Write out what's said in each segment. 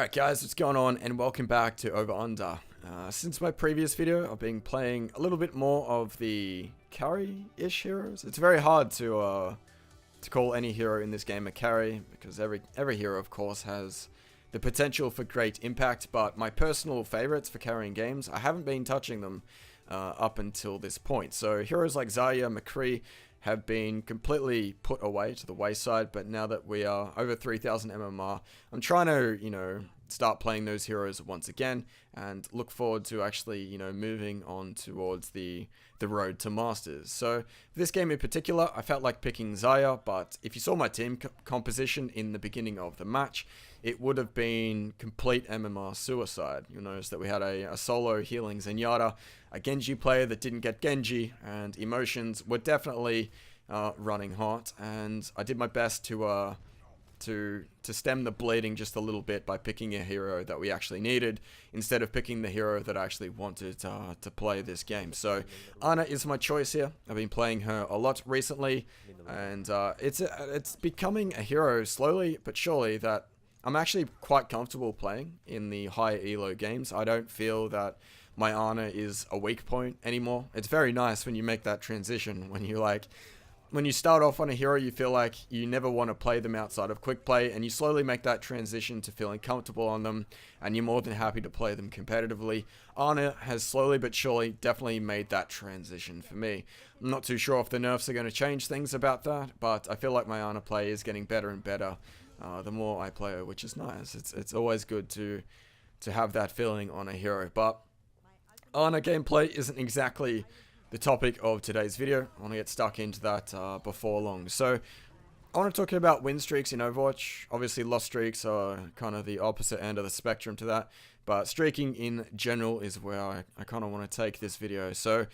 Alright guys, what's going on and welcome back to Overunder. Since my previous video, I've been playing a little bit more of the carry-ish heroes. It's very hard to call any hero in this game a carry, because every hero of course has the potential for great impact, but my personal favorites for carrying games, I haven't been touching them up until this point. So heroes like Zarya, McCree have been completely put away to the wayside, but now that we are over 3000 MMR, I'm trying to, start playing those heroes once again and look forward to actually, moving on towards the road to Masters. So this game in particular, I felt like picking Zarya, but if you saw my team composition in the beginning of the match, it would have been complete MMR suicide. You'll notice that we had a solo healing Zenyatta, a Genji player that didn't get Genji, and emotions were definitely running hot, and I did my best to stem the bleeding just a little bit by picking a hero that we actually needed instead of picking the hero that I actually wanted to play this game. So Ana is my choice here. I've been playing her a lot recently, and it's becoming a hero slowly but surely that I'm actually quite comfortable playing in the high elo games. I don't feel that my Ana is a weak point anymore. It's very nice when you make that transition, when you start off on a hero, you feel like you never want to play them outside of quick play, and you slowly make that transition to feeling comfortable on them, and you're more than happy to play them competitively. Ana has slowly but surely definitely made that transition for me. I'm not too sure if the nerfs are going to change things about that, but I feel like my Ana play is getting better and better the more I play her, which is nice. It's always good to have that feeling on a hero, but Ana gameplay isn't exactly the topic of today's video. I want to get stuck into that before long. So I want to talk about win streaks in Overwatch. Obviously lost streaks are kind of the opposite end of the spectrum to that, but streaking in general is where I kind of want to take this video. So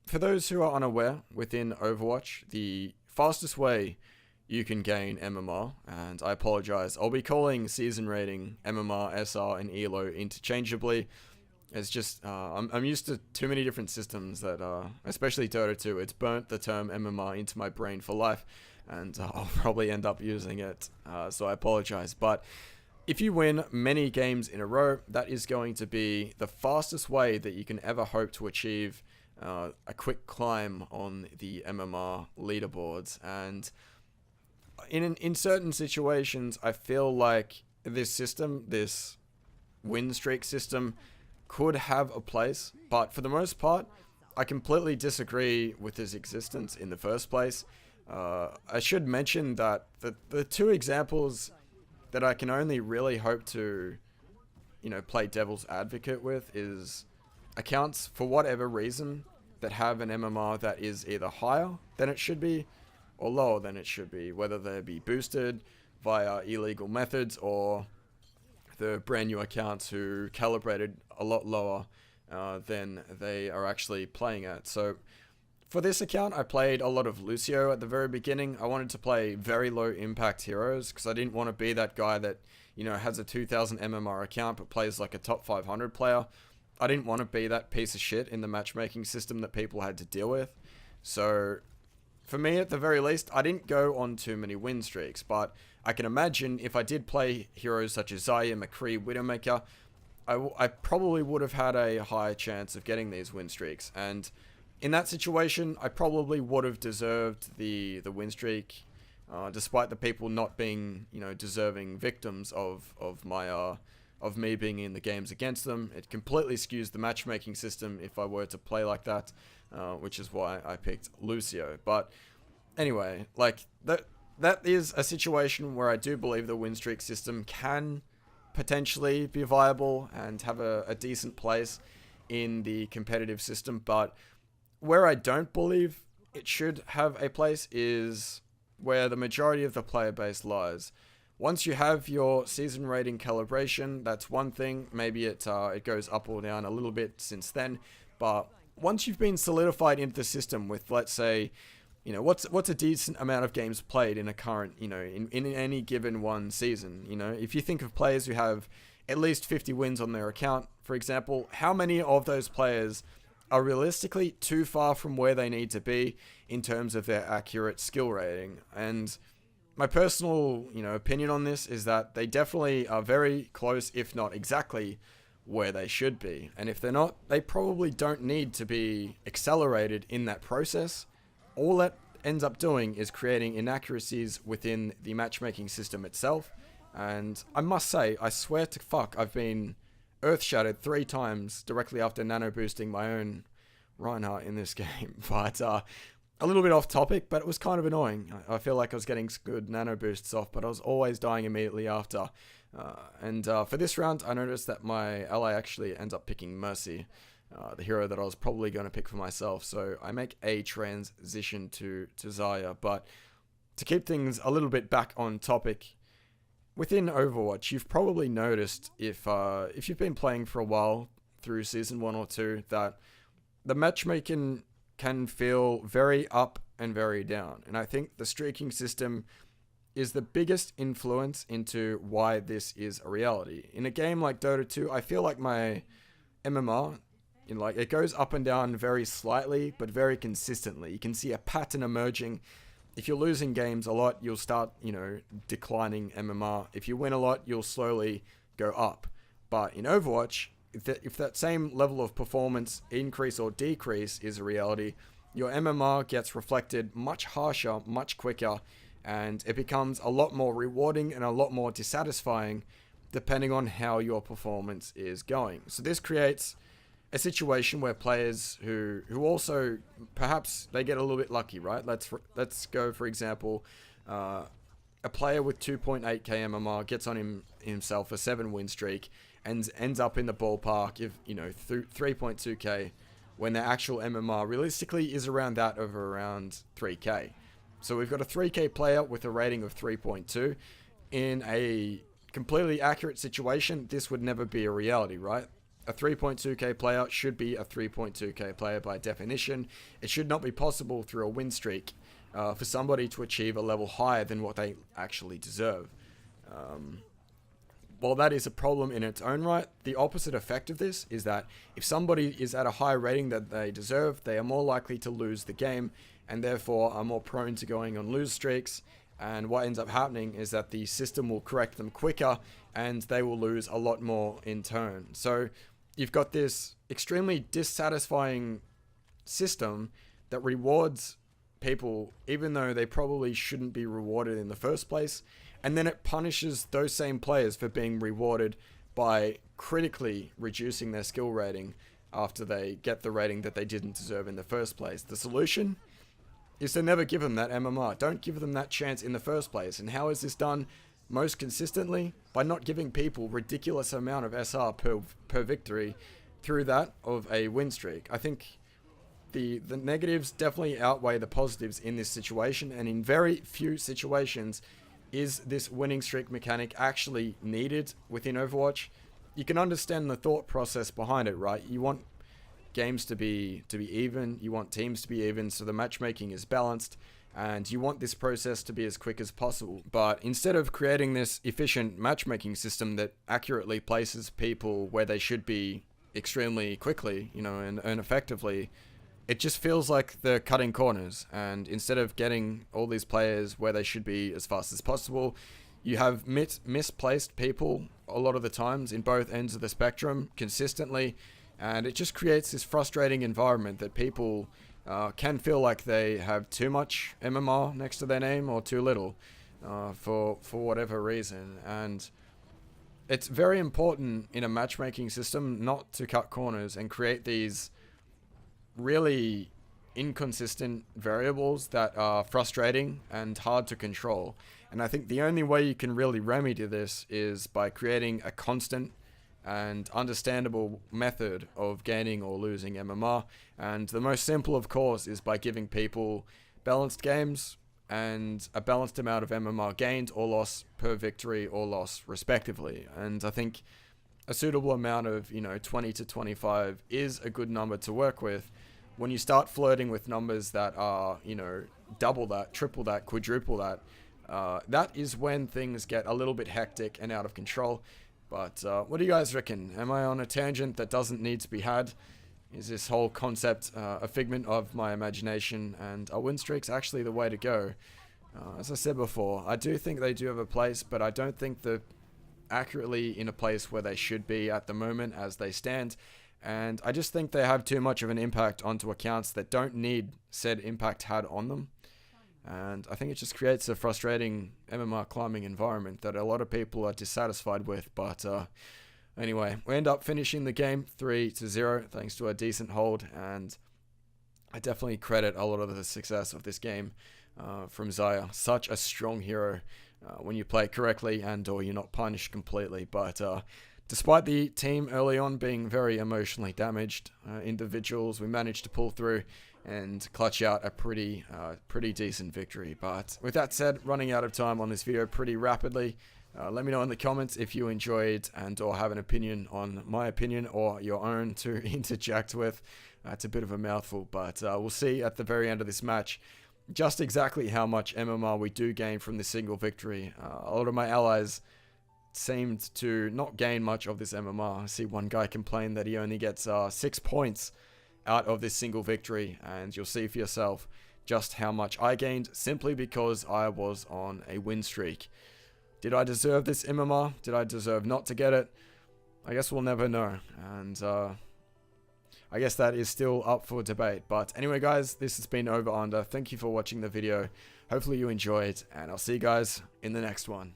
for those who are unaware, within Overwatch, the fastest way you can gain MMR, and I apologize, I'll be calling season rating MMR, SR, and ELO interchangeably. It's just, I'm used to too many different systems that, especially Dota 2, it's burnt the term MMR into my brain for life, and I'll probably end up using it, so I apologize. But if you win many games in a row, that is going to be the fastest way that you can ever hope to achieve a quick climb on the MMR leaderboards. And in certain situations, I feel like this system, this win streak system, could have a place, but for the most part, I completely disagree with its existence in the first place. I should mention that the two examples that I can only really hope to, play devil's advocate with is accounts, for whatever reason, that have an MMR that is either higher than it should be or lower than it should be, whether they be boosted via illegal methods or the brand new accounts who calibrated a lot lower than they are actually playing at. So for this account, I played a lot of Lucio at the very beginning. I wanted to play very low impact heroes because I didn't want to be that guy that, has a 2000 MMR account but plays like a top 500 player. I didn't want to be that piece of shit in the matchmaking system that people had to deal with. So for me, at the very least, I didn't go on too many win streaks, but I can imagine if I did play heroes such as Zarya, McCree, Widowmaker, I probably would have had a higher chance of getting these win streaks. And in that situation, I probably would have deserved the win streak, despite the people not being, deserving victims of me being in the games against them. It completely skews the matchmaking system if I were to play like that, which is why I picked Lucio. But anyway, that is a situation where I do believe the win streak system can potentially be viable and have a decent place in the competitive system. But where I don't believe it should have a place is where the majority of the player base lies. Once you have your season rating calibration, that's one thing. Maybe it goes up or down a little bit since then. But once you've been solidified into the system with, let's say, what's a decent amount of games played in a current, in any given one season, if you think of players who have at least 50 wins on their account, for example, how many of those players are realistically too far from where they need to be in terms of their accurate skill rating? And my personal, opinion on this is that they definitely are very close, if not exactly where they should be. And if they're not, they probably don't need to be accelerated in that process. All that ends up doing is creating inaccuracies within the matchmaking system itself. And I must say, I swear to fuck, I've been earth shattered 3 times directly after nano boosting my own Reinhardt in this game. But a little bit off topic, but it was kind of annoying. I feel like I was getting good nano boosts off, but I was always dying immediately after. And for this round, I noticed that my ally actually ends up picking Mercy, the hero that I was probably going to pick for myself. So I make a transition to Zarya. But to keep things a little bit back on topic, within Overwatch, you've probably noticed if you've been playing for a while through Season 1 or 2, that the matchmaking can feel very up and very down. And I think the streaking system is the biggest influence into why this is a reality. In a game like Dota 2, I feel like my MMR, it goes up and down very slightly, but very consistently. You can see a pattern emerging. If you're losing games a lot, you'll start, declining MMR. If you win a lot, you'll slowly go up. But in Overwatch, if that same level of performance increase or decrease is a reality, your MMR gets reflected much harsher, much quicker, and it becomes a lot more rewarding and a lot more dissatisfying depending on how your performance is going. So this creates a situation where players who also perhaps they get a little bit lucky, right? Let's go, for example, a player with 2.8k MMR gets on himself a 7 win streak and ends up in the ballpark of 3.2k, when their actual MMR realistically is around that of around 3k. So we've got a 3k player with a rating of 3.2. In a completely accurate situation, this would never be a reality, right? A 3.2k player should be a 3.2k player by definition. It should not be possible through a win streak for somebody to achieve a level higher than what they actually deserve. While that is a problem in its own right, the opposite effect of this is that if somebody is at a higher rating that they deserve, they are more likely to lose the game and therefore are more prone to going on lose streaks. And what ends up happening is that the system will correct them quicker and they will lose a lot more in turn. So you've got this extremely dissatisfying system that rewards people even though they probably shouldn't be rewarded in the first place. And then it punishes those same players for being rewarded by critically reducing their skill rating after they get the rating that they didn't deserve in the first place. The solution is to never give them that MMR. Don't give them that chance in the first place. And how is this done most consistently? By not giving people ridiculous amount of SR per victory through that of a win streak. I think the negatives definitely outweigh the positives in this situation, and in very few situations is this winning streak mechanic actually needed within Overwatch. You can understand the thought process behind it, right? You want games to be even, you want teams to be even, so the matchmaking is balanced, and you want this process to be as quick as possible. But instead of creating this efficient matchmaking system that accurately places people where they should be extremely quickly, and effectively, it just feels like they're cutting corners. And instead of getting all these players where they should be as fast as possible, you have misplaced people a lot of the times in both ends of the spectrum consistently. And it just creates this frustrating environment that people can feel like they have too much MMR next to their name or too little for whatever reason. And it's very important in a matchmaking system not to cut corners and create these really inconsistent variables that are frustrating and hard to control. And I think the only way you can really remedy this is by creating a constant and understandable method of gaining or losing MMR. And the most simple, of course, is by giving people balanced games and a balanced amount of MMR gained or lost per victory or loss respectively. And I think a suitable amount of 20 to 25 is a good number to work with. When you start flirting with numbers that are double that, triple that, quadruple that, that is when things get a little bit hectic and out of control. But what do you guys reckon? Am I on a tangent that doesn't need to be had? Is this whole concept a figment of my imagination, and are win streaks actually the way to go? As I said before, I do think they do have a place, but I don't think they're accurately in a place where they should be at the moment as they stand. And I just think they have too much of an impact onto accounts that don't need said impact had on them. And I think it just creates a frustrating MMR climbing environment that a lot of people are dissatisfied with. But anyway, we end up finishing the game 3-0 thanks to a decent hold. And I definitely credit a lot of the success of this game from Zarya. Such a strong hero when you play correctly and or you're not punished completely. But despite the team early on being very emotionally damaged individuals, we managed to pull through and clutch out a pretty decent victory. But with that said, running out of time on this video pretty rapidly. Let me know in the comments if you enjoyed and or have an opinion on my opinion or your own to interject with. It's a bit of a mouthful, but we'll see at the very end of this match just exactly how much MMR we do gain from this single victory. A lot of my allies seemed to not gain much of this MMR. I see one guy complain that he only gets 6 points out of this single victory, and you'll see for yourself just how much I gained simply because I was on a win streak. Did I deserve this MMR? Did I deserve not to get it? I guess we'll never know, and I guess that is still up for debate. But anyway guys, this has been Overunder. Thank you for watching the video. Hopefully you enjoyed, and I'll see you guys in the next one.